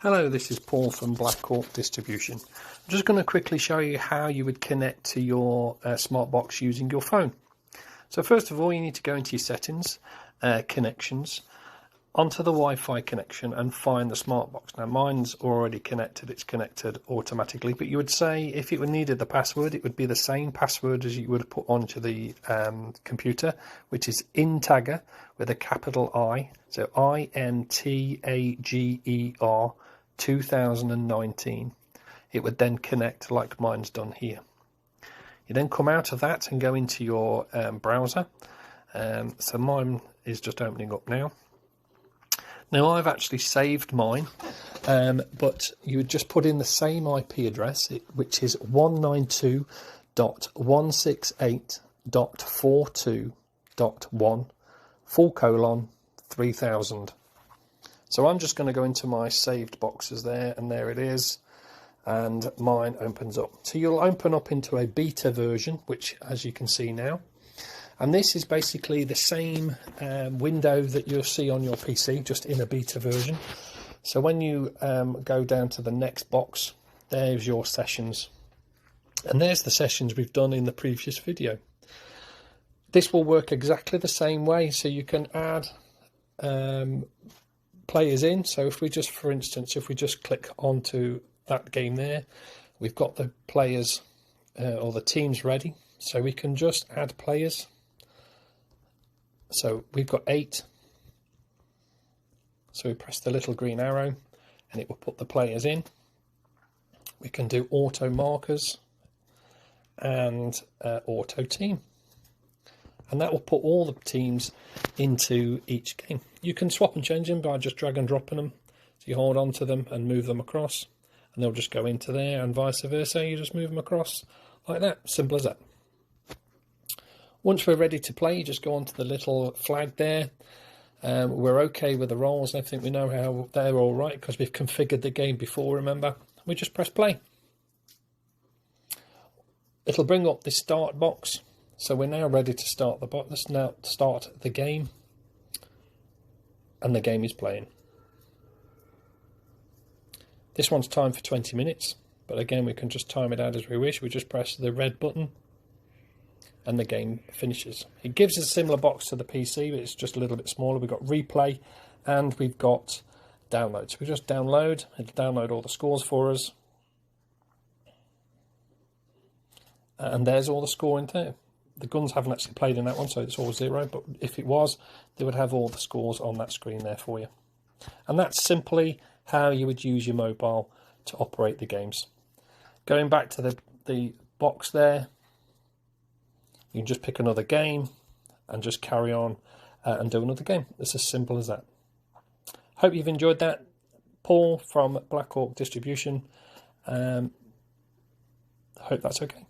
Hello, this is Paul from Black Hawk Distribution. I'm just going to quickly show you how you would connect to your Smartbox using your phone. So first of all, you need to go into your settings, connections, onto the Wi-Fi connection and find the Smartbox. Now mine's already connected, it's connected automatically, but you would say if it needed the password, it would be the same password as you would have put onto the computer, which is Intager with a capital I, so INTAGER 2019. It would then connect like mine's done here. You then come out of that and go into your browser. So mine is just opening up now. Now I've actually saved mine, but you would just put in the same IP address, which is 192.168.42.1:3000. So I'm just going to go into my saved boxes there, and there it is, and mine opens up. So you'll open up into a beta version, which as you can see now, and this is basically the same window that you'll see on your PC, just in a beta version. So when you go down to the next box, there's your sessions, and there's the sessions we've done in the previous video. This will work exactly the same way, so you can add players in. So if we just, for instance, if we just click onto that game there, we've got the players or the teams ready, so we can just add players. So we've got 8, so we press the little green arrow and it will put the players in. We can do auto markers and auto team, and that will put all the teams into each game. You can swap and change them by just drag and dropping them. So you hold on to them and move them across, and they'll just go into there, and vice versa. You just move them across like that. Simple as that. Once we're ready to play, you just go onto the little flag there. We're okay with the roles and everything. We know how they're all right because we've configured the game before, remember. We just press play. It'll bring up the start box. So we're now ready to start the box. Let's now start the game. And the game is playing. This one's timed for 20 minutes. But again, we can just time it out as we wish. We just press the red button and the game finishes. It gives us a similar box to the PC, but it's just a little bit smaller. We've got replay and we've got download. So we just download. It'll download all the scores for us. And there's all the scoring there. The guns haven't actually played in that one, so it's all 0, but if it was, they would have all the scores on that screen there for you. And that's simply how you would use your mobile to operate the games. Going back to the box there, you can just pick another game and just carry on and do another game. It's as simple as that. Hope you've enjoyed that. Paul from Black Hawk Distribution. Hope that's okay.